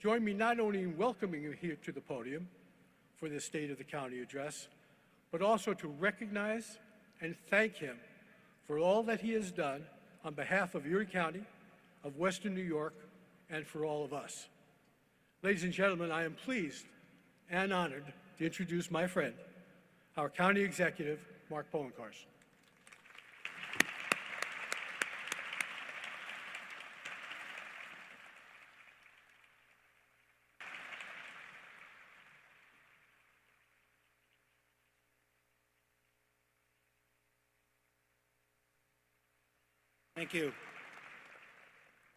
Join me not only in welcoming him here to the podium for the State of the County address, but also to recognize and thank him for all that he has done on behalf of Erie County, of Western New York, and for all of us. Ladies and gentlemen, I am pleased and honored to introduce my friend, our County Executive, Mark Poloncarz. Thank you.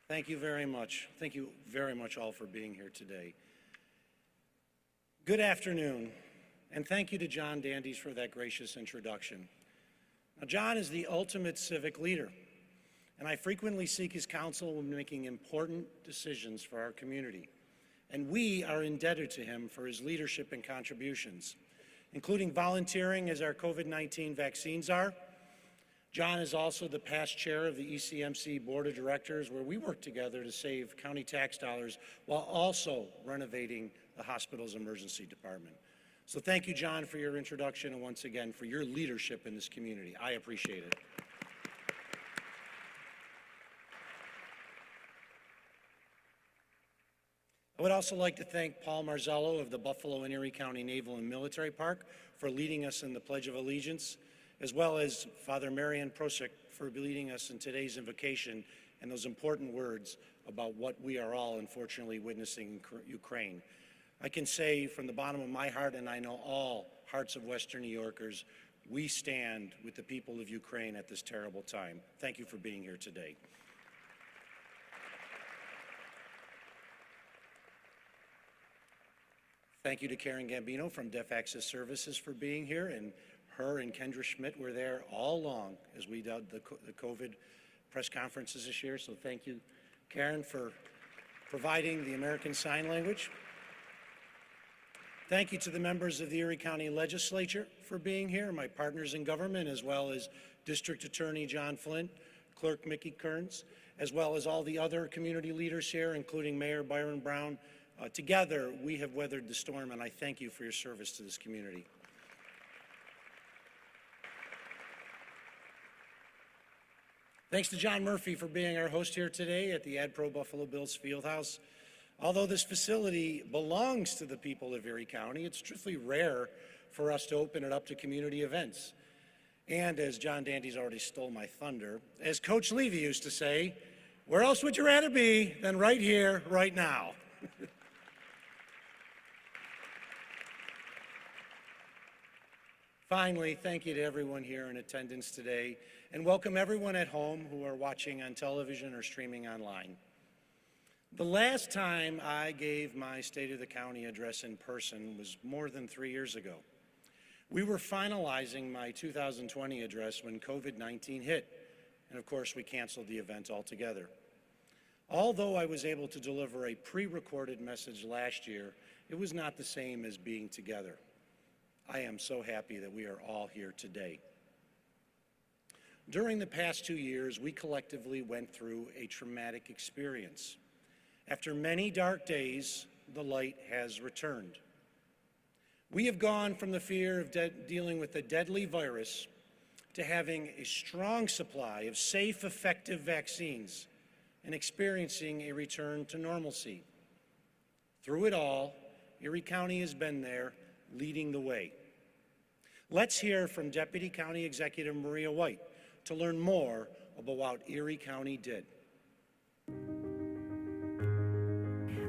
Thank you very much. Thank you very much all for being here today. Good afternoon, and thank you to John Dandies for that gracious introduction. Now, John is the ultimate civic leader, and I frequently seek his counsel when making important decisions for our community. And we are indebted to him for his leadership and contributions, including volunteering as our COVID-19 vaccine czar. John is also the past chair of the ECMC Board of Directors, where we work together to save county tax dollars while also renovating the hospital's emergency department. So thank you, John, for your introduction and once again for your leadership in this community. I appreciate it. I would also like to thank Paul Marzello of the Buffalo and Erie County Naval and Military Park for leading us in the Pledge of Allegiance, as well as Father Marian Prosek for leading us in today's invocation and those important words about what we are all unfortunately witnessing in Ukraine. I can say from the bottom of my heart, and I know all hearts of Western New Yorkers, we stand with the people of Ukraine at this terrible time. Thank you for being here today. Thank you to Karen Gambino from Deaf Access Services for being here, and her and Kendra Schmidt were there all along as we did the COVID press conferences this year. So thank you, Karen, for providing the American Sign Language. Thank you to the members of the Erie County Legislature for being here, my partners in government, as well as District Attorney John Flint, Clerk Mickey Kearns, as well as all the other community leaders here, including Mayor Byron Brown. Together, we have weathered the storm, and I thank you for your service to this community. Thanks to John Murphy for being our host here today at the AdPro Buffalo Bills Fieldhouse. Although this facility belongs to the people of Erie County, it's truthfully rare for us to open it up to community events. And as John Dandies already stole my thunder, as Coach Levy used to say, where else would you rather be than right here, right now? Finally, thank you to everyone here in attendance today, and welcome everyone at home who are watching on television or streaming online. The last time I gave my State of the County address in person was more than 3 years ago. We were finalizing my 2020 address when COVID-19 hit, and of course we canceled the event altogether. Although I was able to deliver a pre-recorded message last year, it was not the same as being together. I am so happy that we are all here today. During the past 2 years, we collectively went through a traumatic experience. After many dark days, the light has returned. We have gone from the fear of dealing with a deadly virus to having a strong supply of safe, effective vaccines and experiencing a return to normalcy. Through it all, Erie County has been there, leading the way. Let's hear from Deputy County Executive Maria White to learn more about what Erie County did.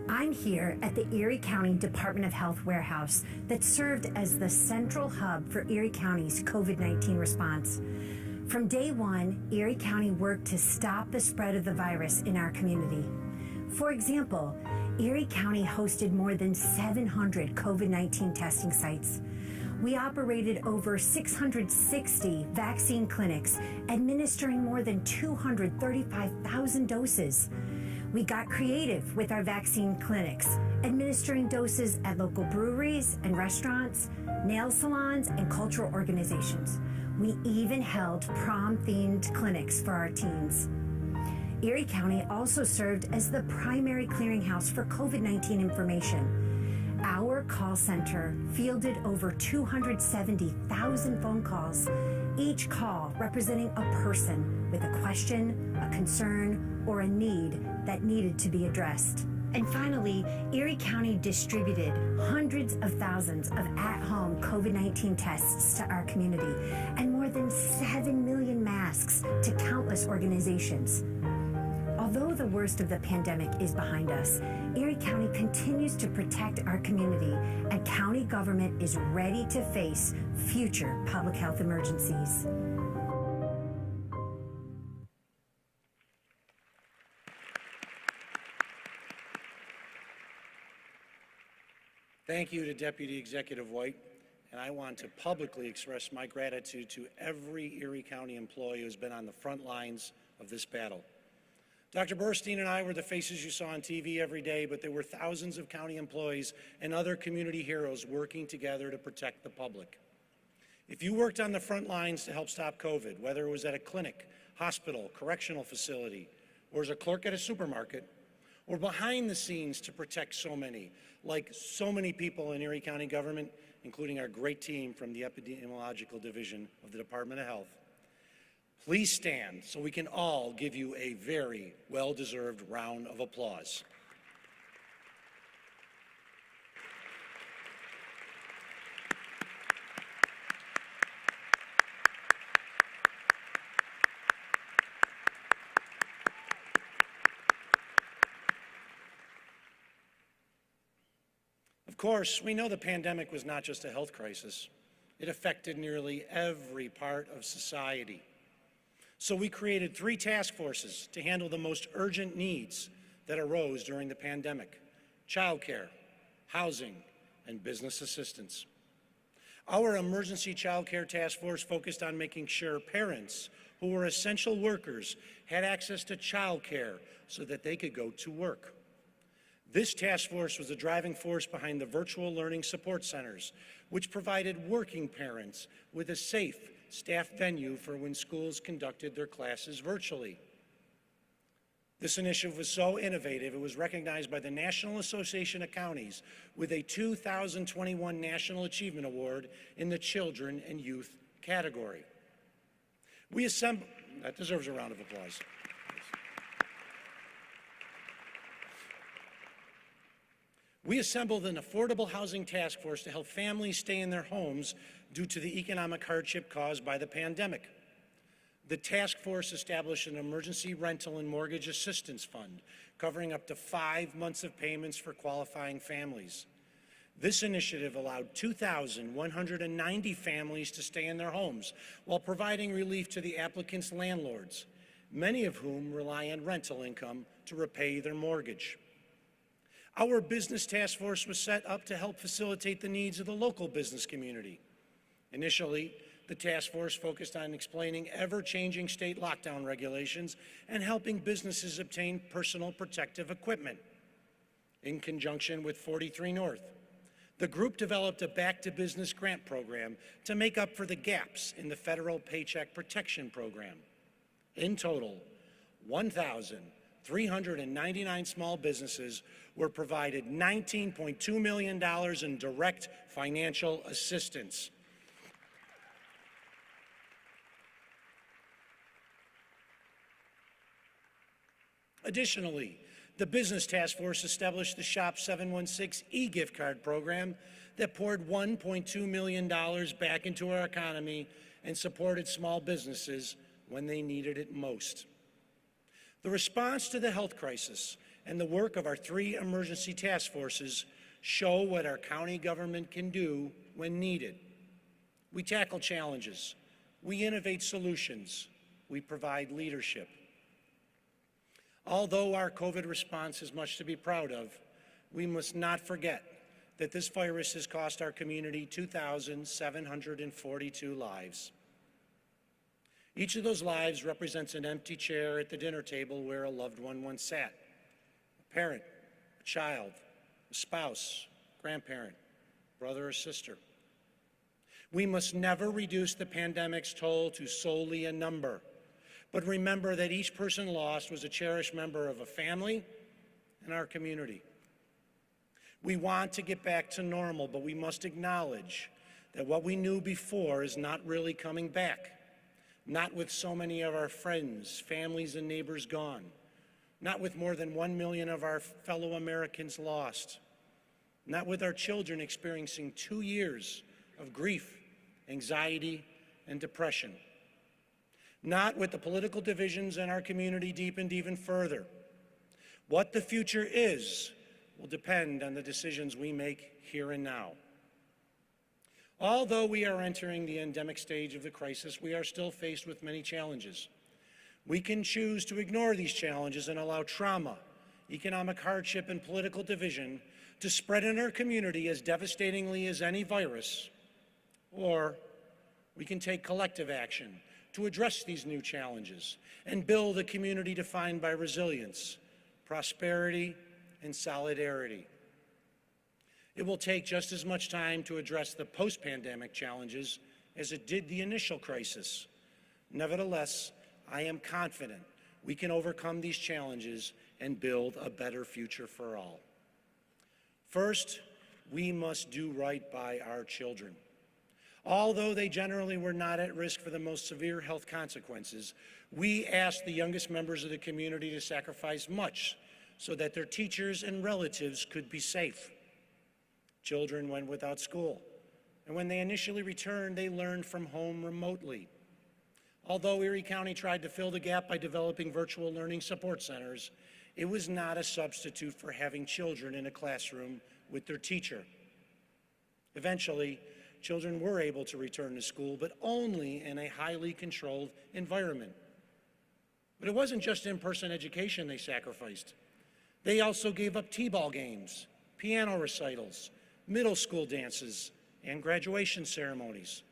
I'm here at the Erie County Department of Health warehouse that served as the central hub for Erie County's COVID-19 response. From day one, Erie County worked to stop the spread of the virus in our community. For example, Erie County hosted more than 700 COVID-19 testing sites. We operated over 660 vaccine clinics, administering more than 235,000 doses. We got creative with our vaccine clinics, administering doses at local breweries and restaurants, nail salons, and cultural organizations. We even held prom-themed clinics for our teens. Erie County also served as the primary clearinghouse for COVID-19 information. Our call center fielded over 270,000 phone calls, each call representing a person with a question, a concern, or a need that needed to be addressed. And finally, Erie County distributed hundreds of thousands of at-home COVID-19 tests to our community and more than 7 million masks to countless organizations. Although the worst of the pandemic is behind us, Erie County continues to protect our community, and county government is ready to face future public health emergencies. Thank you to Deputy Executive White, and I want to publicly express my gratitude to every Erie County employee who's been on the front lines of this battle. Dr. Burstein and I were the faces you saw on TV every day, but there were thousands of county employees and other community heroes working together to protect the public. If you worked on the front lines to help stop COVID, whether it was at a clinic, hospital, correctional facility, or as a clerk at a supermarket, or behind the scenes to protect so many, like so many people in Erie County government, including our great team from the Epidemiological Division of the Department of Health, please stand so we can all give you a very well-deserved round of applause. Of course, we know the pandemic was not just a health crisis. It affected nearly every part of society. So we created 3 task forces to handle the most urgent needs that arose during the pandemic: childcare, housing, and business assistance. Our emergency childcare task force focused on making sure parents who were essential workers had access to childcare so that they could go to work. This task force was the driving force behind the virtual learning support centers, which provided working parents with a safe, staffed venue for when schools conducted their classes virtually. This initiative was so innovative, it was recognized by the National Association of Counties with a 2021 National Achievement Award in the Children and Youth category. That deserves a round of applause. We assembled an affordable housing task force to help families stay in their homes due to the economic hardship caused by the pandemic. The task force established an emergency rental and mortgage assistance fund covering up to 5 months of payments for qualifying families. This initiative allowed 2,190 families to stay in their homes while providing relief to the applicants' landlords, many of whom rely on rental income to repay their mortgage. Our business task force was set up to help facilitate the needs of the local business community. Initially, the task force focused on explaining ever-changing state lockdown regulations and helping businesses obtain personal protective equipment. In conjunction with 43 North, the group developed a back-to-business grant program to make up for the gaps in the federal Paycheck Protection Program. In total, 1,399 small businesses were provided $19.2 million in direct financial assistance. Additionally, the Business Task Force established the Shop 716 e-gift card program that poured $1.2 million back into our economy and supported small businesses when they needed it most. The response to the health crisis and the work of our 3 emergency task forces show what our county government can do when needed. We tackle challenges, we innovate solutions, we provide leadership. Although our COVID response is much to be proud of, we must not forget that this virus has cost our community 2,742 lives. Each of those lives represents an empty chair at the dinner table where a loved one once sat. A parent, a child, a spouse, grandparent, brother or sister. We must never reduce the pandemic's toll to solely a number, but remember that each person lost was a cherished member of a family and our community. We want to get back to normal, but we must acknowledge that what we knew before is not really coming back. Not with so many of our friends, families, and neighbors gone. Not with more than 1 million of our fellow Americans lost. Not with our children experiencing 2 years of grief, anxiety, and depression. Not with the political divisions in our community deepened even further. What the future is will depend on the decisions we make here and now. Although we are entering the endemic stage of the crisis, we are still faced with many challenges. We can choose to ignore these challenges and allow trauma, economic hardship, and political division to spread in our community as devastatingly as any virus, or we can take collective action to address these new challenges and build a community defined by resilience, prosperity, and solidarity. It will take just as much time to address the post-pandemic challenges as it did the initial crisis. Nevertheless, I am confident we can overcome these challenges and build a better future for all. First, we must do right by our children. Although they generally were not at risk for the most severe health consequences, we asked the youngest members of the community to sacrifice much so that their teachers and relatives could be safe. Children went without school, and when they initially returned, they learned from home remotely. Although Erie County tried to fill the gap by developing virtual learning support centers, it was not a substitute for having children in a classroom with their teacher. Eventually, children were able to return to school, but only in a highly controlled environment. But it wasn't just in-person education they sacrificed. They also gave up t-ball games, piano recitals, middle school dances, and graduation ceremonies.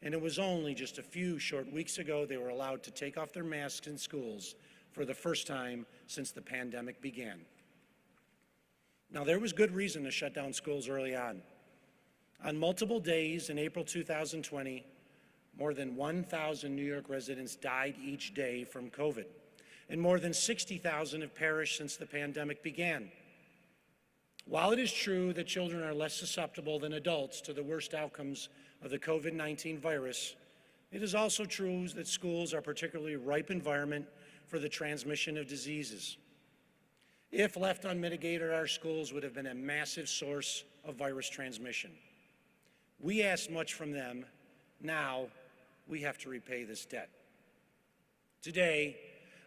And it was only just a few short weeks ago they were allowed to take off their masks in schools for the first time since the pandemic began. Now, there was good reason to shut down schools early on. On multiple days in April 2020, more than 1,000 New York residents died each day from COVID, and more than 60,000 have perished since the pandemic began. While it is true that children are less susceptible than adults to the worst outcomes of the COVID-19 virus, it is also true that schools are a particularly ripe environment for the transmission of diseases. If left unmitigated, our schools would have been a massive source of virus transmission. We asked much from them. Now we have to repay this debt. Today,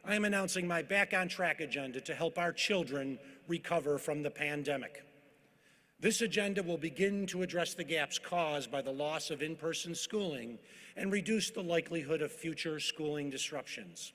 I am announcing my Back on Track agenda to help our children recover from the pandemic. This agenda will begin to address the gaps caused by the loss of in-person schooling and reduce the likelihood of future schooling disruptions.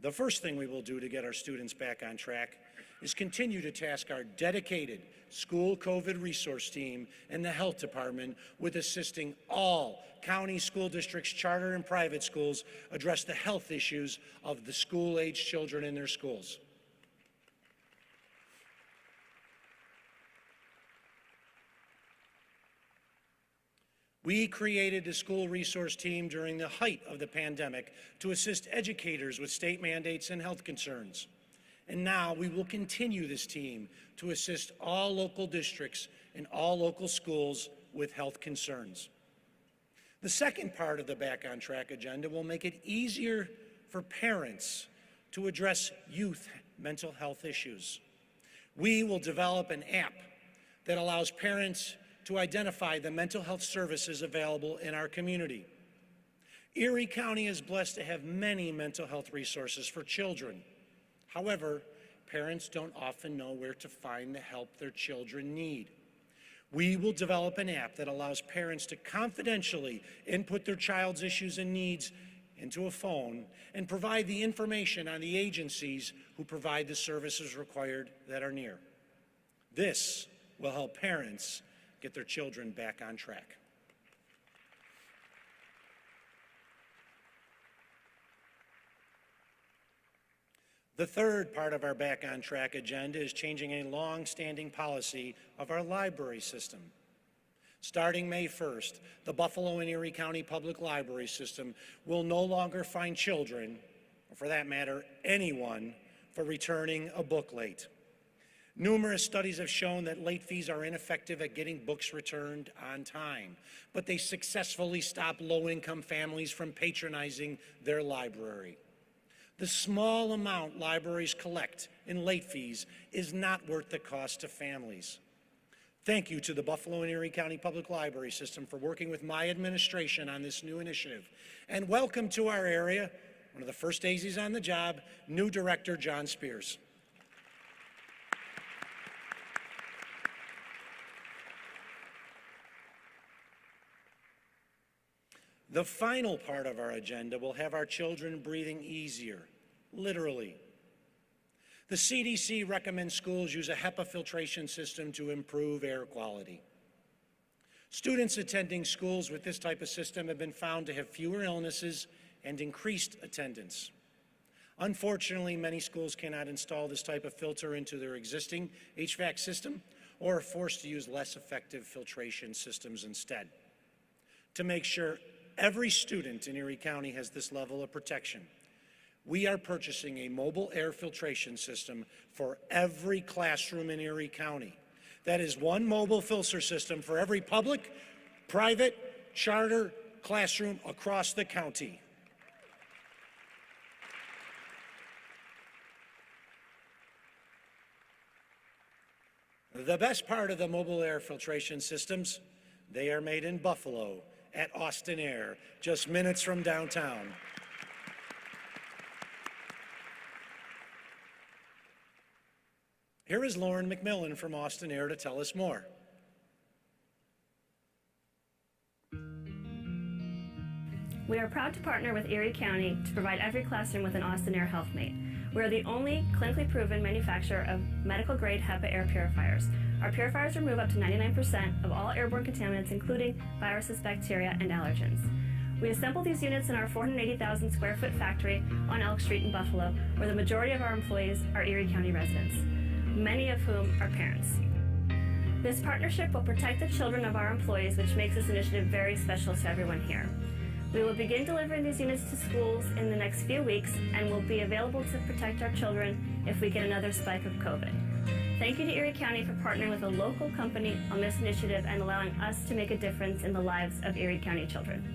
The first thing we will do to get our students back on track is continue to task our dedicated school COVID resource team and the health department with assisting all county school districts, charter and private schools, address the health issues of the school-aged children in their schools. We created the school resource team during the height of the pandemic to assist educators with state mandates and health concerns. And now we will continue this team to assist all local districts and all local schools with health concerns. The second part of the Back on Track agenda will make it easier for parents to address youth mental health issues. We will develop an app that allows parents to identify the mental health services available in our community. Erie County is blessed to have many mental health resources for children. However, parents don't often know where to find the help their children need. We will develop an app that allows parents to confidentially input their child's issues and needs into a phone and provide the information on the agencies who provide the services required that are near. This will help parents get their children back on track. The third part of our Back on Track agenda is changing a long-standing policy of our library system. Starting May 1st, the Buffalo and Erie County Public Library System will no longer fine children, or for that matter, anyone, for returning a book late. Numerous studies have shown that late fees are ineffective at getting books returned on time, but they successfully stop low-income families from patronizing their library. The small amount libraries collect in late fees is not worth the cost to families. Thank you to the Buffalo and Erie County Public Library System for working with my administration on this new initiative. And welcome to our area, one of the first days he's on the job, new director John Spears. The final part of our agenda will have our children breathing easier, literally. The CDC recommends schools use a HEPA filtration system to improve air quality. Students attending schools with this type of system have been found to have fewer illnesses and increased attendance. Unfortunately, many schools cannot install this type of filter into their existing HVAC system or are forced to use less effective filtration systems instead. To make sure every student in Erie County has this level of protection, we are purchasing a mobile air filtration system for every classroom in Erie County. That is one mobile filter system for every public, private, charter classroom across the county. The best part of the mobile air filtration systems, they are made in Buffalo at Austin Air, just minutes from downtown. Here is Lauren McMillan from Austin Air to tell us more. We are proud to partner with Erie County to provide every classroom with an Austin Air HealthMate. We are the only clinically proven manufacturer of medical-grade HEPA air purifiers. Our purifiers remove up to 99% of all airborne contaminants, including viruses, bacteria, and allergens. We assemble these units in our 480,000 square foot factory on Elk Street in Buffalo, where the majority of our employees are Erie County residents, many of whom are parents. This partnership will protect the children of our employees, which makes this initiative very special to everyone here. We will begin delivering these units to schools in the next few weeks and will be available to protect our children if we get another spike of COVID. Thank you to Erie County for partnering with a local company on this initiative and allowing us to make a difference in the lives of Erie County children.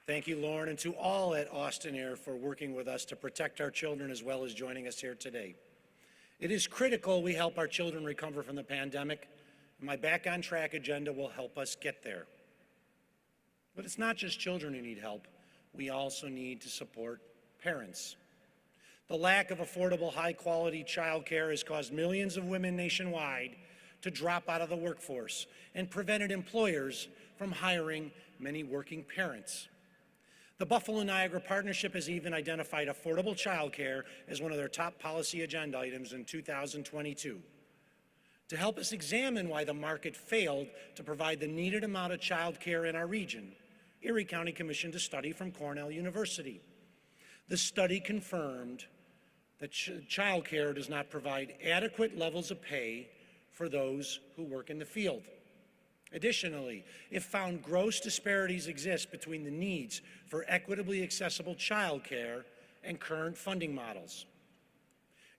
Thank you, Lauren, and to all at Austin Air for working with us to protect our children as well as joining us here today. It is critical we help our children recover from the pandemic, and my Back on Track agenda will help us get there. But it's not just children who need help. We also need to support parents. The lack of affordable, high-quality childcare has caused millions of women nationwide to drop out of the workforce and prevented employers from hiring many working parents. The Buffalo-Niagara Partnership has even identified affordable childcare as one of their top policy agenda items in 2022. To help us examine why the market failed to provide the needed amount of childcare in our region, Erie County commissioned a study from Cornell University. The study confirmed that childcare does not provide adequate levels of pay for those who work in the field. Additionally, it found gross disparities exist between the needs for equitably accessible child care and current funding models.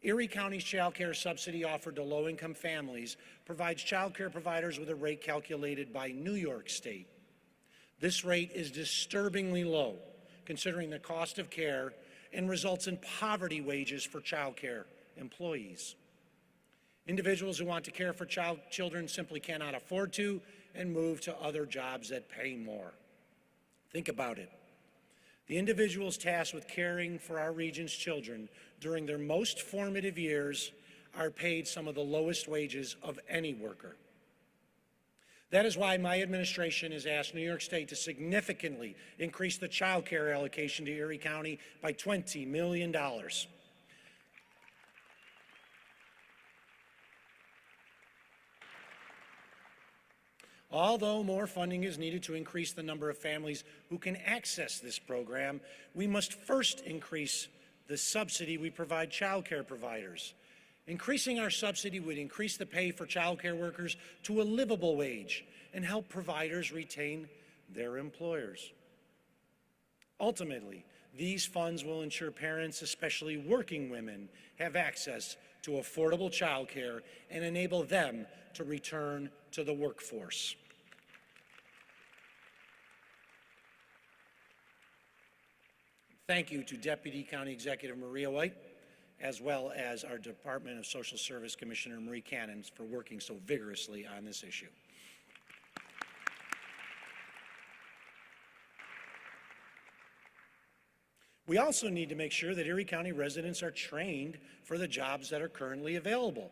Erie County's child care subsidy offered to low-income families provides child care providers with a rate calculated by New York State. This rate is disturbingly low, considering the cost of care, and results in poverty wages for child care employees. Individuals who want to care for children simply cannot afford to and move to other jobs that pay more. Think about it. The individuals tasked with caring for our region's children during their most formative years are paid some of the lowest wages of any worker. That is why my administration has asked New York State to significantly increase the child care allocation to Erie County by $20 million. Although more funding is needed to increase the number of families who can access this program, we must first increase the subsidy we provide child care providers. Increasing our subsidy would increase the pay for child care workers to a livable wage and help providers retain their employers. Ultimately, these funds will ensure parents, especially working women, have access to affordable child care and enable them to return to the workforce. Thank you to Deputy County Executive Maria White, as well as our Department of Social Service Commissioner Marie Cannon for working so vigorously on this issue. We also need to make sure that Erie County residents are trained for the jobs that are currently available.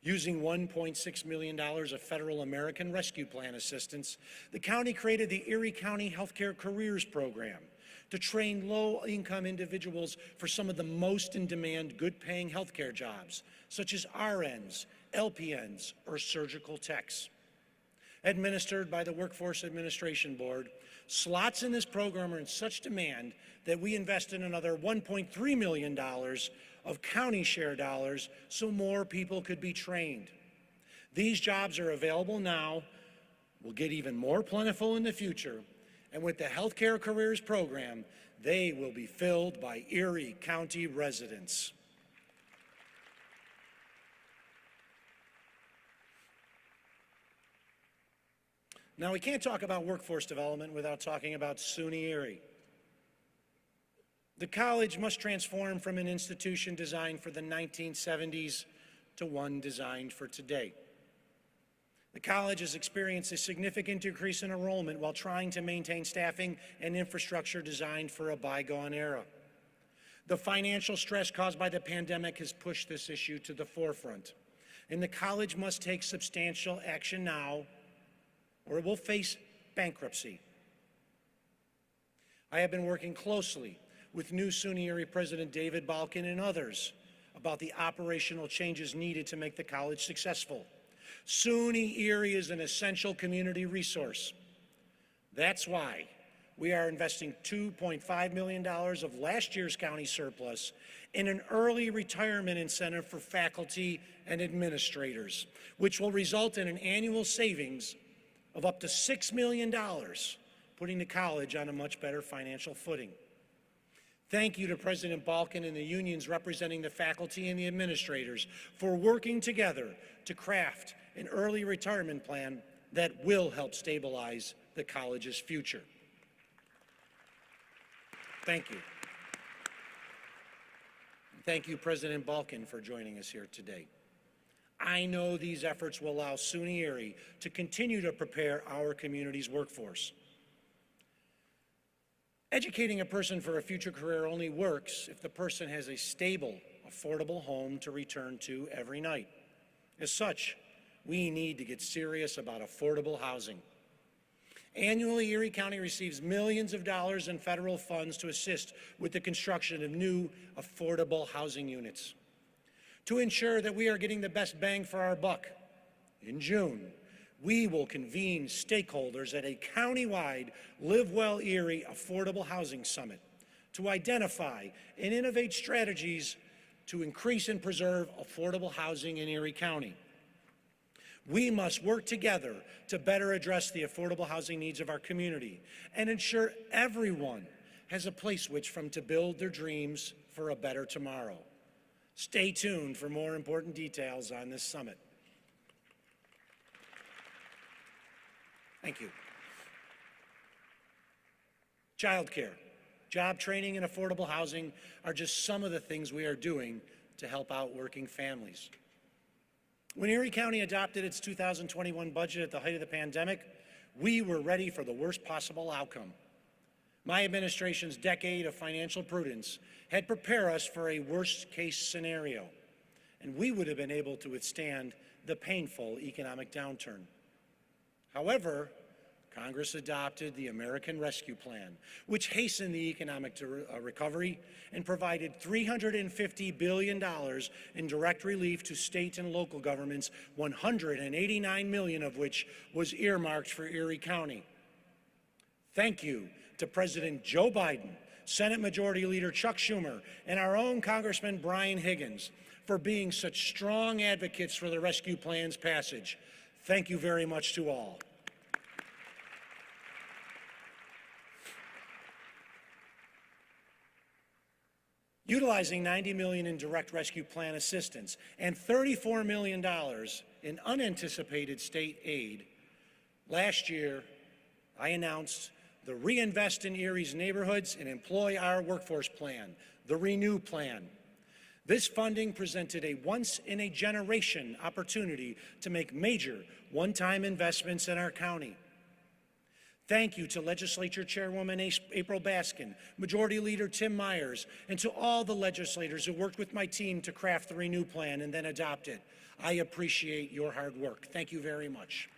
Using $1.6 million of federal American Rescue Plan assistance, the county created the Erie County Healthcare Careers Program to train low-income individuals for some of the most in-demand, good-paying healthcare jobs, such as RNs, LPNs, or surgical techs. Administered by the Workforce Administration Board, slots in this program are in such demand that we invested another $1.3 million of county share dollars so more people could be trained. These jobs are available now, will get even more plentiful in the future, and with the Healthcare Careers Program, they will be filled by Erie County residents. Now, we can't talk about workforce development without talking about SUNY Erie. The college must transform from an institution designed for the 1970s to one designed for today. The college has experienced a significant decrease in enrollment while trying to maintain staffing and infrastructure designed for a bygone era. The financial stress caused by the pandemic has pushed this issue to the forefront, and the college must take substantial action now, or it will face bankruptcy. I have been working closely with new SUNY Erie President David Balkin and others about the operational changes needed to make the college successful. SUNY Erie is an essential community resource. That's why we are investing $2.5 million of last year's county surplus in an early retirement incentive for faculty and administrators, which will result in an annual savings of up to $6 million, putting the college on a much better financial footing. Thank you to President Balkin and the unions representing the faculty and the administrators for working together to craft an early retirement plan that will help stabilize the college's future. Thank you. Thank you, President Balkin, for joining us here today. I know these efforts will allow SUNY Erie to continue to prepare our community's workforce. Educating a person for a future career only works if the person has a stable, affordable home to return to every night. As such, we need to get serious about affordable housing. Annually, Erie County receives millions of dollars in federal funds to assist with the construction of new affordable housing units. To ensure that we are getting the best bang for our buck, in June, we will convene stakeholders at a countywide Live Well Erie Affordable Housing Summit to identify and innovate strategies to increase and preserve affordable housing in Erie County. We must work together to better address the affordable housing needs of our community and ensure everyone has a place to build their dreams for a better tomorrow. Stay tuned for more important details on this summit. Thank you. Childcare, job training, and affordable housing are just some of the things we are doing to help out working families. When Erie County adopted its 2021 budget at the height of the pandemic, we were ready for the worst possible outcome. My administration's decade of financial prudence had prepared us for a worst-case scenario, and we would have been able to withstand the painful economic downturn. However, Congress adopted the American Rescue Plan, which hastened the economic recovery and provided $350 billion in direct relief to state and local governments, $189 million of which was earmarked for Erie County. Thank you to President Joe Biden, Senate Majority Leader Chuck Schumer, and our own Congressman Brian Higgins for being such strong advocates for the rescue plan's passage. Thank you very much to all. Utilizing $90 million in direct rescue plan assistance and $34 million in unanticipated state aid, last year I announced the Reinvest in Erie's Neighborhoods and Employ Our Workforce Plan, the Renew Plan. This funding presented a once-in-a-generation opportunity to make major one-time investments in our county. Thank you to Legislature Chairwoman April Baskin, Majority Leader Tim Myers, and to all the legislators who worked with my team to craft the Renew Plan and then adopt it. I appreciate your hard work. Thank you very much.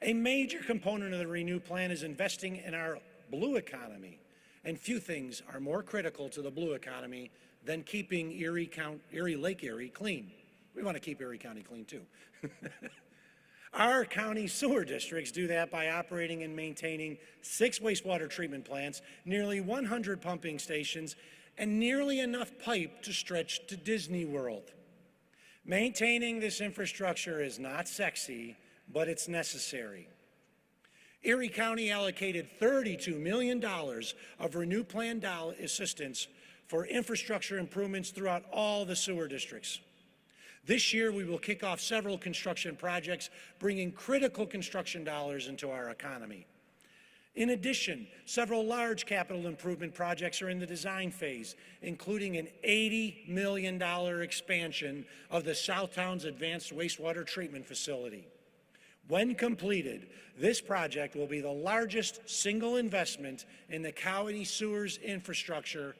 A major component of the Renew Plan is investing in our blue economy, and few things are more critical to the blue economy than keeping Lake Erie clean. We want to keep Erie County clean too. Our county sewer districts do that by operating and maintaining 6 wastewater treatment plants, nearly 100 pumping stations, and nearly enough pipe to stretch to Disney World. Maintaining this infrastructure is not sexy, but it's necessary. Erie County allocated $32 million of Renew Plan assistance for infrastructure improvements throughout all the sewer districts. This year, we will kick off several construction projects, bringing critical construction dollars into our economy. In addition, several large capital improvement projects are in the design phase, including an $80 million expansion of the Southtown's Advanced Wastewater Treatment Facility. When completed, this project will be the largest single investment in the county sewers infrastructure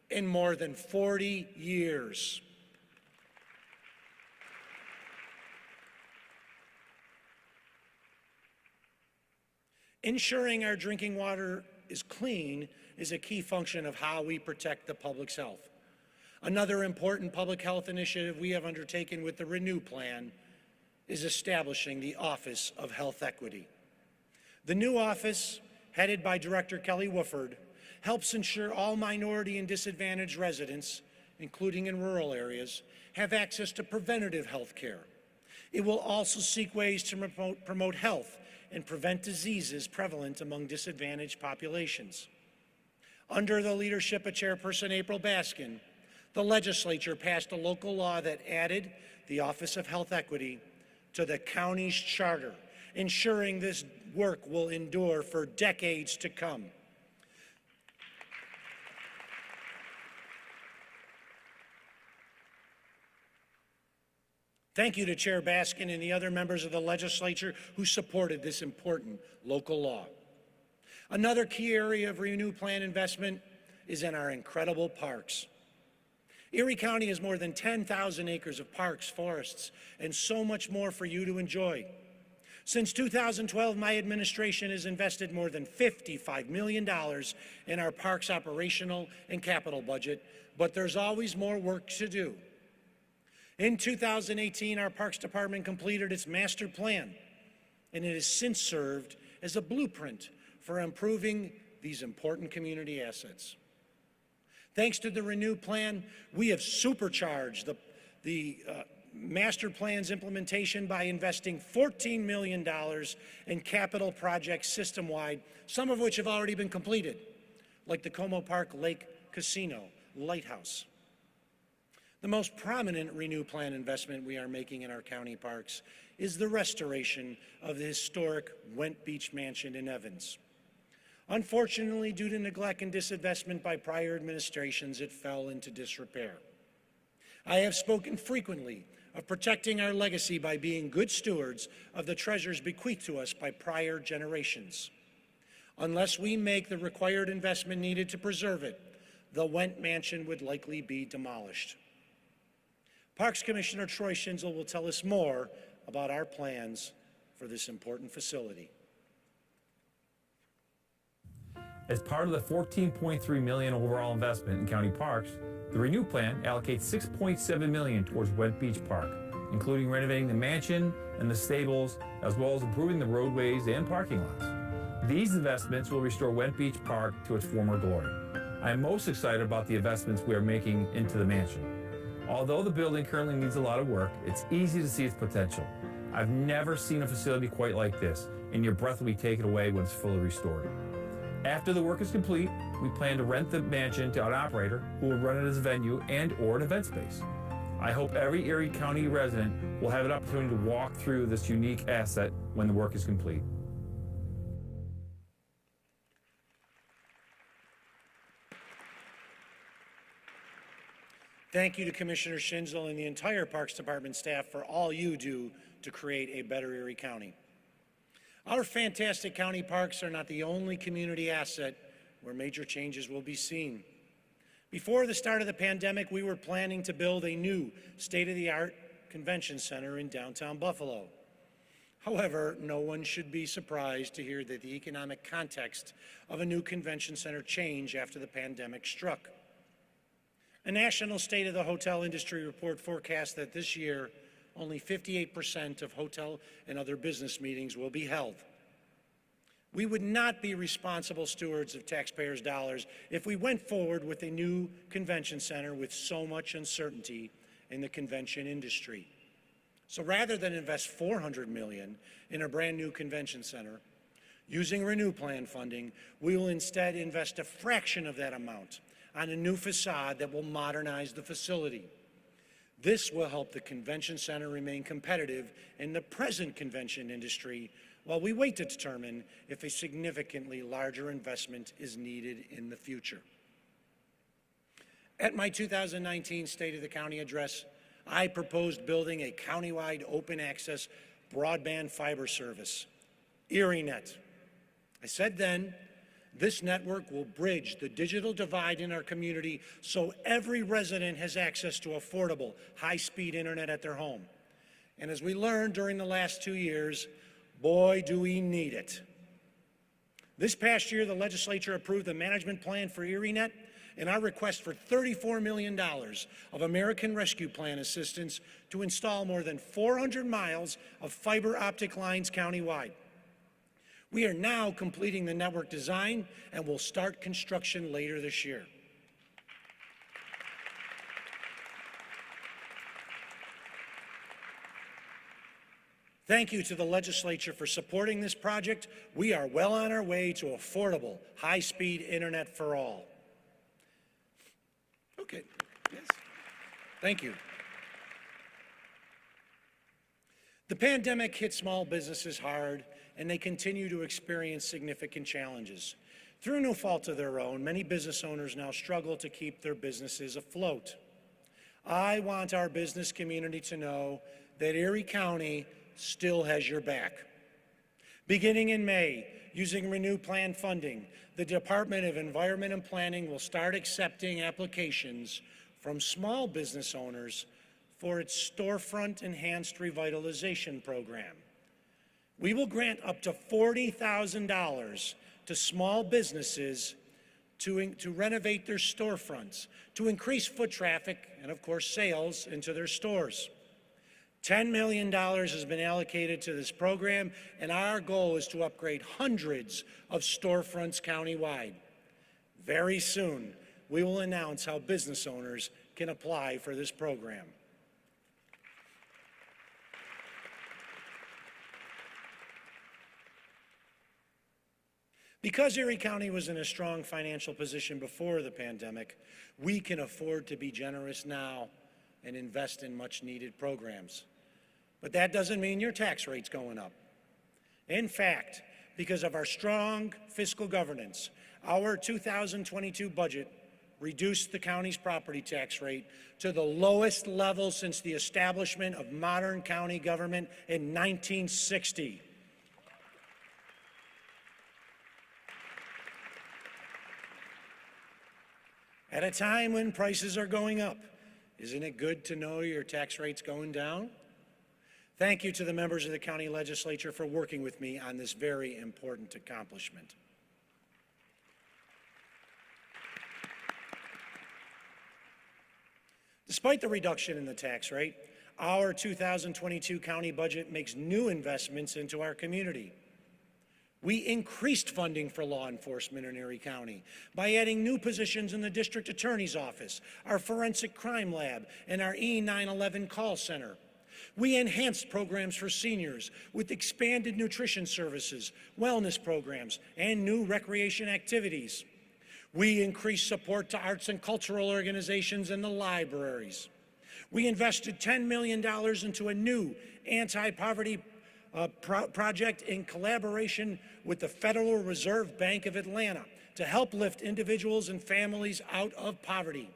in more than 40 years. Ensuring our drinking water is clean is a key function of how we protect the public's health. Another important public health initiative we have undertaken with the Renew Plan is establishing the Office of Health Equity. The new office, headed by Director Kelly Wooford, helps ensure all minority and disadvantaged residents, including in rural areas, have access to preventative health care. It will also seek ways to promote health and prevent diseases prevalent among disadvantaged populations. Under the leadership of Chairperson April Baskin, the legislature passed a local law that added the Office of Health Equity to the county's charter, ensuring this work will endure for decades to come. Thank you to Chair Baskin and the other members of the legislature who supported this important local law. Another key area of Renew Plan investment is in our incredible parks. Erie County has more than 10,000 acres of parks, forests, and so much more for you to enjoy. Since 2012, my administration has invested more than $55 million in our parks operational and capital budget, but there's always more work to do. In 2018, our Parks Department completed its master plan, and it has since served as a blueprint for improving these important community assets. Thanks to the Renew Plan, we have supercharged the master plan's implementation by investing $14 million in capital projects system-wide, some of which have already been completed, like the Como Park Lake Casino Lighthouse. The most prominent Renew Plan investment we are making in our county parks is the restoration of the historic Went Beach Mansion in Evans. Unfortunately, due to neglect and disinvestment by prior administrations, it fell into disrepair. I have spoken frequently of protecting our legacy by being good stewards of the treasures bequeathed to us by prior generations. Unless we make the required investment needed to preserve it, the Went Mansion would likely be demolished. Parks Commissioner Troy Schinzel will tell us more about our plans for this important facility. As part of the $14.3 million overall investment in county parks, the Renew Plan allocates $6.7 million towards Went Beach Park, including renovating the mansion and the stables, as well as improving the roadways and parking lots. These investments will restore Went Beach Park to its former glory. I am most excited about the investments we are making into the mansion. Although the building currently needs a lot of work, it's easy to see its potential. I've never seen a facility quite like this, and your breath will be taken away when it's fully restored. After the work is complete, we plan to rent the mansion to an operator who will run it as a venue and/or an event space. I hope every Erie County resident will have an opportunity to walk through this unique asset when the work is complete. Thank you to Commissioner Schinzel and the entire Parks Department staff for all you do to create a better Erie County. Our fantastic county parks are not the only community asset where major changes will be seen. Before the start of the pandemic, we were planning to build a new state-of-the-art convention center in downtown Buffalo. However, no one should be surprised to hear that the economic context of a new convention center changed after the pandemic struck. A national State of the Hotel Industry report forecasts that this year, only 58% of hotel and other business meetings will be held. We would not be responsible stewards of taxpayers' dollars if we went forward with a new convention center with so much uncertainty in the convention industry. So rather than invest $400 million in a brand new convention center, using Renew Plan funding, we will instead invest a fraction of that amount on a new facade that will modernize the facility. This will help the convention center remain competitive in the present convention industry while we wait to determine if a significantly larger investment is needed in the future. At my 2019 State of the County address, I proposed building a countywide open access broadband fiber service, ErieNet. I said then, this network will bridge the digital divide in our community so every resident has access to affordable, high-speed internet at their home. And as we learned during the last 2 years, boy, do we need it. This past year, the legislature approved the management plan for ErieNet and our request for $34 million of American Rescue Plan assistance to install more than 400 miles of fiber optic lines countywide. We are now completing the network design and will start construction later this year. Thank you to the legislature for supporting this project. We are well on our way to affordable, high-speed internet for all. Okay, yes, thank you. The pandemic hit small businesses hard, and they continue to experience significant challenges. Through no fault of their own, many business owners now struggle to keep their businesses afloat. I want our business community to know that Erie County still has your back. Beginning in May, using Renew Plan funding, the Department of Environment and Planning will start accepting applications from small business owners for its Storefront Enhanced Revitalization Program. We will grant up to $40,000 to small businesses to renovate their storefronts, to increase foot traffic and, of course, sales into their stores. $10 million has been allocated to this program, and our goal is to upgrade hundreds of storefronts countywide. Very soon, we will announce how business owners can apply for this program. Because Erie County was in a strong financial position before the pandemic, we can afford to be generous now and invest in much-needed programs. But that doesn't mean your tax rate's going up. In fact, because of our strong fiscal governance, our 2022 budget reduced the county's property tax rate to the lowest level since the establishment of modern county government in 1960. At a time when prices are going up, isn't it good to know your tax rate's going down? Thank you to the members of the county legislature for working with me on this very important accomplishment. Despite the reduction in the tax rate, Our 2022 county budget makes new investments into our community. We increased funding for law enforcement in Erie County by adding new positions in the district attorney's office, our forensic crime lab, and our E911 call center. We enhanced programs for seniors with expanded nutrition services, wellness programs, and new recreation activities. We increased support to arts and cultural organizations and the libraries. We invested $10 million into a new anti-poverty project in collaboration with the Federal Reserve Bank of Atlanta to help lift individuals and families out of poverty.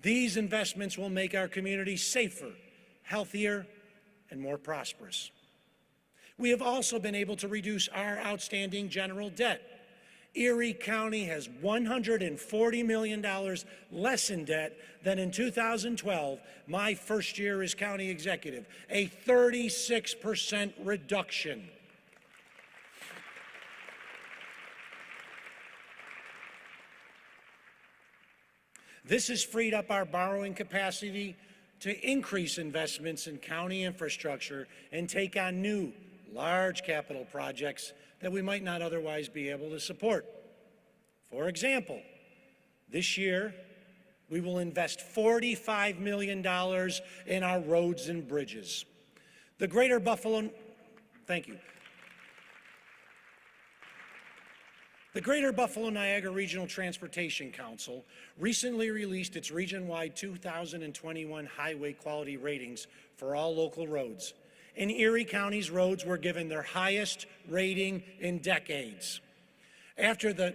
These investments will make our community safer, healthier, and more prosperous. We have also been able to reduce our outstanding general debt. Erie County has $140 million less in debt than in 2012, my first year as county executive, a 36% reduction. This has freed up our borrowing capacity to increase investments in county infrastructure and take on new, large capital projects that we might not otherwise be able to support. For example, this year, we will invest $45 million in our roads and bridges. The Greater Buffalo, thank you. The Greater Buffalo Niagara Regional Transportation Council recently released its region-wide 2021 highway quality ratings for all local roads. And Erie County's roads were given their highest rating in decades. After the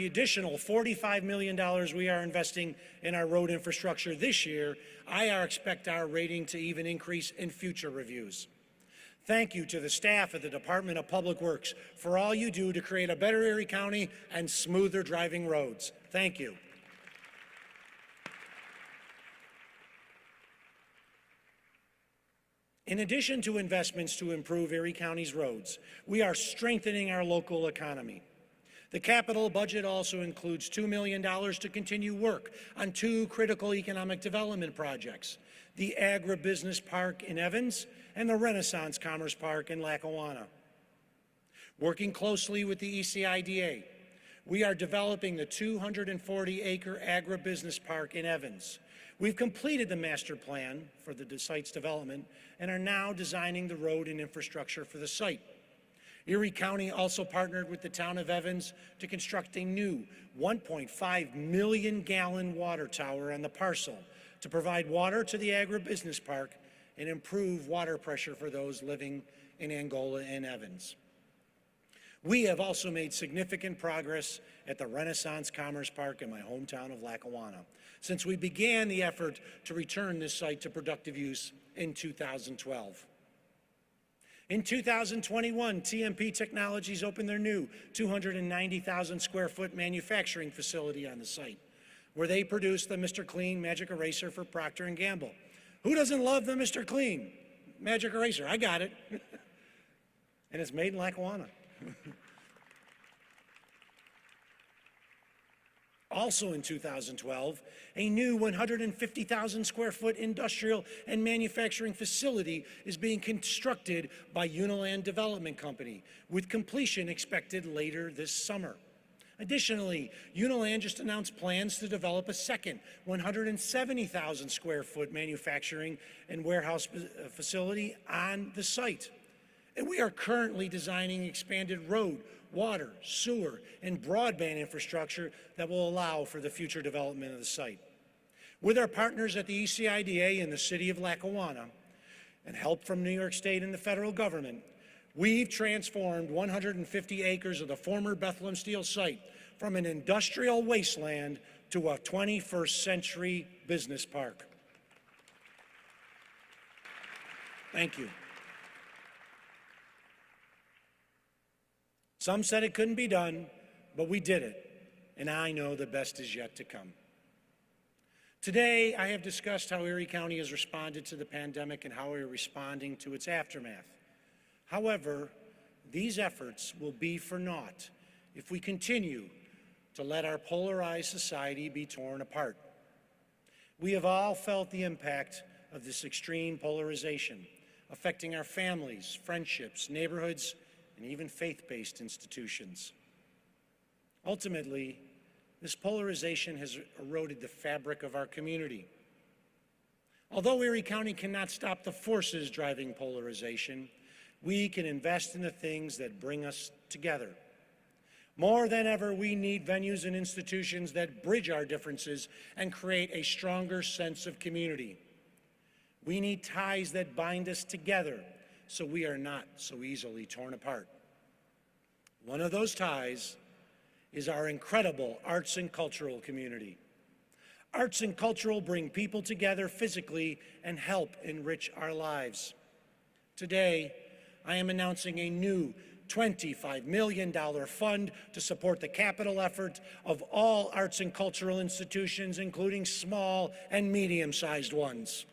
additional $45 million we are investing in our road infrastructure this year, I expect our rating to even increase in future reviews. Thank you to the staff at the Department of Public Works for all you do to create a better Erie County and smoother driving roads. Thank you. In addition to investments to improve Erie County's roads, we are strengthening our local economy. The capital budget also includes $2 million to continue work on two critical economic development projects, the Agribusiness Park in Evans and the Renaissance Commerce Park in Lackawanna. Working closely with the ECIDA, we are developing the 240-acre agribusiness park in Evans. We've completed the master plan for the site's development and are now designing the road and infrastructure for the site. Erie County also partnered with the town of Evans to construct a new 1.5 million gallon water tower on the parcel to provide water to the agribusiness park and improve water pressure for those living in Angola and Evans. We have also made significant progress at the Renaissance Commerce Park in my hometown of Lackawanna since we began the effort to return this site to productive use in 2012. In 2021, TMP Technologies opened their new 290,000 square foot manufacturing facility on the site, where they produce the Mr. Clean Magic Eraser for Procter & Gamble. Who doesn't love the Mr. Clean Magic Eraser? I got it. And it's made in Lackawanna. Also in 2012, a new 150,000 square foot industrial and manufacturing facility is being constructed by Uniland Development Company, with completion expected later this summer. Additionally, Uniland just announced plans to develop a second 170,000 square foot manufacturing and warehouse facility on the site. And we are currently designing expanded road, water, sewer, and broadband infrastructure that will allow for the future development of the site. With our partners at the ECIDA and the City of Lackawanna, and help from New York State and the federal government, we've transformed 150 acres of the former Bethlehem Steel site from an industrial wasteland to a 21st century business park. Thank you. Some said it couldn't be done, but we did it, and I know the best is yet to come. Today, I have discussed how Erie County has responded to the pandemic and how we are responding to its aftermath. However, these efforts will be for naught if we continue to let our polarized society be torn apart. We have all felt the impact of this extreme polarization, affecting our families, friendships, neighborhoods, and even faith-based institutions. Ultimately, this polarization has eroded the fabric of our community. Although Erie County cannot stop the forces driving polarization, we can invest in the things that bring us together. More than ever, we need venues and institutions that bridge our differences and create a stronger sense of community. We need ties that bind us together so we are not so easily torn apart. One of those ties is our incredible arts and cultural community. Arts and cultural bring people together physically and help enrich our lives. Today, I am announcing a new $25 million fund to support the capital effort of all arts and cultural institutions, including small and medium-sized ones.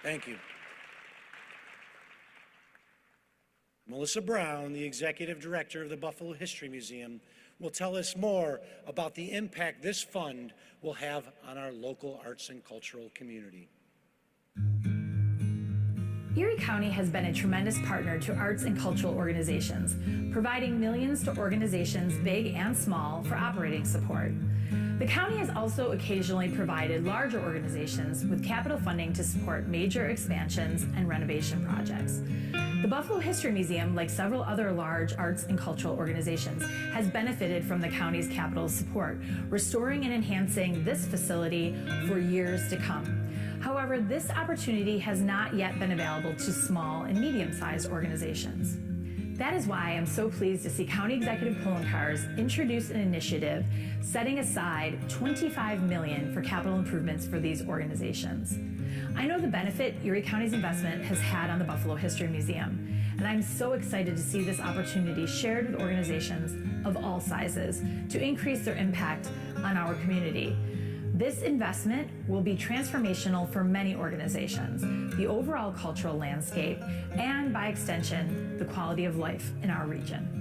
Thank you. Melissa Brown, the Executive Director of the Buffalo History Museum, will tell us more about the impact this fund will have on our local arts and cultural community. Erie County has been a tremendous partner to arts and cultural organizations, providing millions to organizations big and small for operating support. The county has also occasionally provided larger organizations with capital funding to support major expansions and renovation projects. The Buffalo History Museum, like several other large arts and cultural organizations, has benefited from the county's capital support, restoring and enhancing this facility for years to come. However, this opportunity has not yet been available to small and medium-sized organizations. That is why I'm so pleased to see County Executive Poloncarz introduce an initiative setting aside $25 million for capital improvements for these organizations. I know the benefit Erie County's investment has had on the Buffalo History Museum, and I'm so excited to see this opportunity shared with organizations of all sizes to increase their impact on our community. This investment will be transformational for many organizations, the overall cultural landscape, and by extension, the quality of life in our region.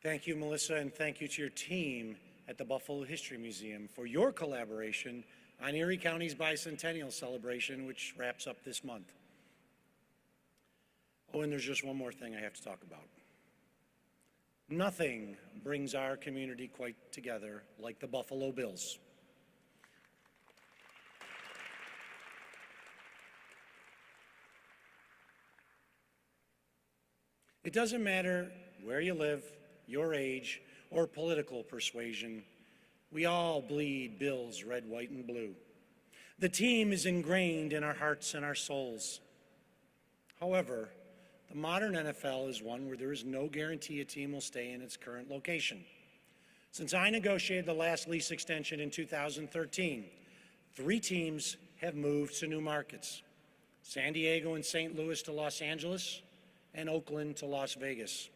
Thank you, Melissa, and thank you to your team at the Buffalo History Museum for your collaboration on Erie County's bicentennial celebration, which wraps up this month. Oh, and there's just one more thing I have to talk about. Nothing brings our community quite together like the Buffalo Bills. It doesn't matter where you live, your age, or political persuasion, we all bleed Bills red, white, and blue. The team is ingrained in our hearts and our souls. However, the modern NFL is one where there is no guarantee a team will stay in its current location. Since I negotiated the last lease extension in 2013, 3 teams have moved to new markets: San Diego and St. Louis to Los Angeles, and Oakland to Las Vegas.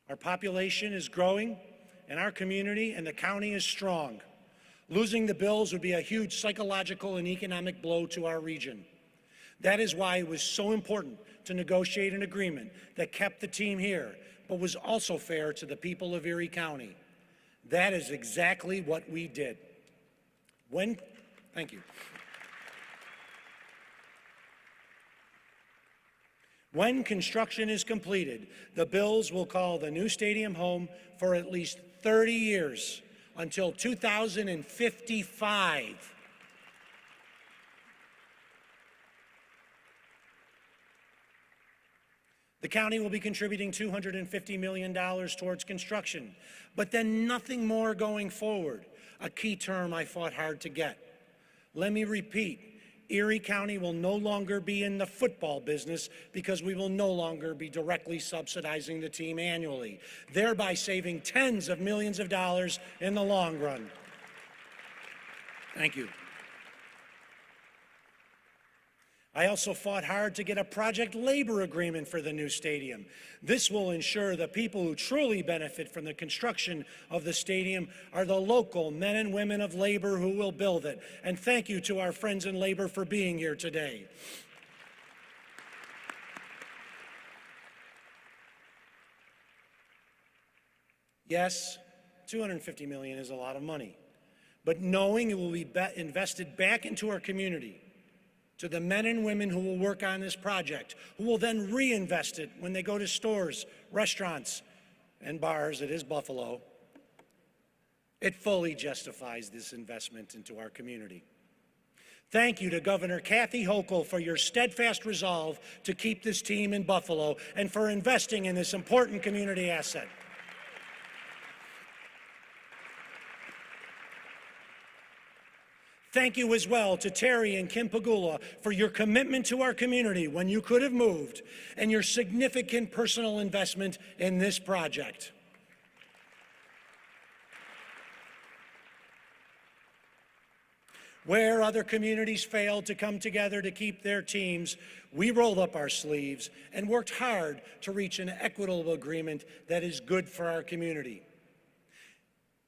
Our population is growing, and our community and the county is strong. Losing the Bills would be a huge psychological and economic blow to our region. That is why it was so important to negotiate an agreement that kept the team here, but was also fair to the people of Erie County. That is exactly what we did. Thank you. When construction is completed, the Bills will call the new stadium home for at least 30 years, until 2055. The county will be contributing $250 million towards construction, but then nothing more going forward, a key term I fought hard to get. Let me repeat, Erie County will no longer be in the football business because we will no longer be directly subsidizing the team annually, thereby saving tens of millions of dollars in the long run. Thank you. I also fought hard to get a project labor agreement for the new stadium. This will ensure the people who truly benefit from the construction of the stadium are the local men and women of labor who will build it. And thank you to our friends in labor for being here today. Yes, $250 million is a lot of money, but knowing it will be invested back into our community, to the men and women who will work on this project, who will then reinvest it when they go to stores, restaurants, and bars, it is Buffalo, it fully justifies this investment into our community. Thank you to Governor Kathy Hochul for your steadfast resolve to keep this team in Buffalo and for investing in this important community asset. Thank you as well to Terry and Kim Pagula for your commitment to our community when you could have moved and your significant personal investment in this project. Where other communities failed to come together to keep their teams, we rolled up our sleeves and worked hard to reach an equitable agreement that is good for our community.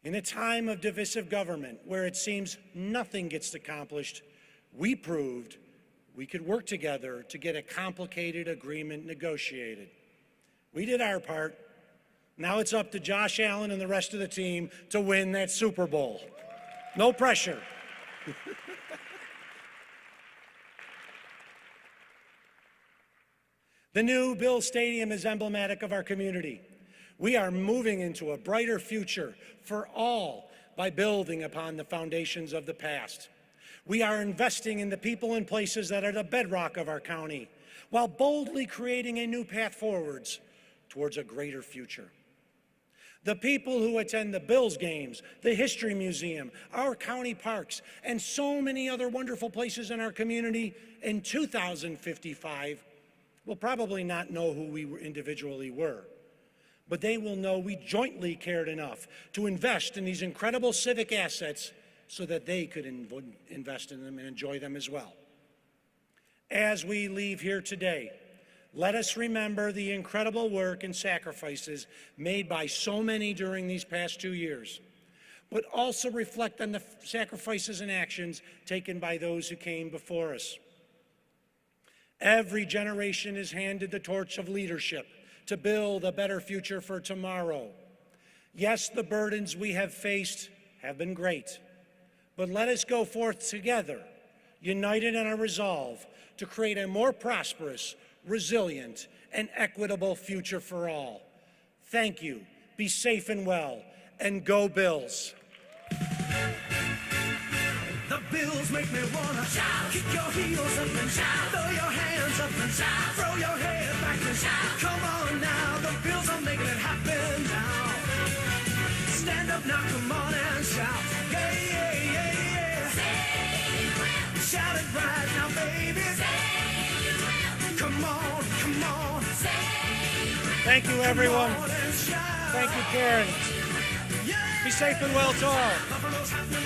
In a time of divisive government where it seems nothing gets accomplished, we proved we could work together to get a complicated agreement negotiated. We did our part. Now it's up to Josh Allen and the rest of the team to win that Super Bowl. No pressure. The new Bill Stadium is emblematic of our community. We are moving into a brighter future for all by building upon the foundations of the past. We are investing in the people and places that are the bedrock of our county, while boldly creating a new path forwards towards a greater future. The people who attend the Bills games, the History Museum, our county parks, and so many other wonderful places in our community in 2055 will probably not know who we individually were. But they will know we jointly cared enough to invest in these incredible civic assets so that they could invest in them and enjoy them as well. As we leave here today, let us remember the incredible work and sacrifices made by so many during these past 2 years, but also reflect on the sacrifices and actions taken by those who came before us. Every generation is handed the torch of leadership to build a better future for tomorrow. Yes, the burdens we have faced have been great, but let us go forth together, united in our resolve to create a more prosperous, resilient, and equitable future for all. Thank you, be safe and well, and go Bills. The Bills make me wanna shout. Kick your heels up and shout. Throw your hands up and shout. Throw your head back and shout. Come on now, the Bills are making it happen now. Stand up now, come on and shout. Yeah, yeah, yeah, yeah. Say you will. Shout it right now, baby. Say you will. Come on, come on. Say you will. Thank you, everyone. Thank you, Karen. Be safe and well to all. Buffalo's happy.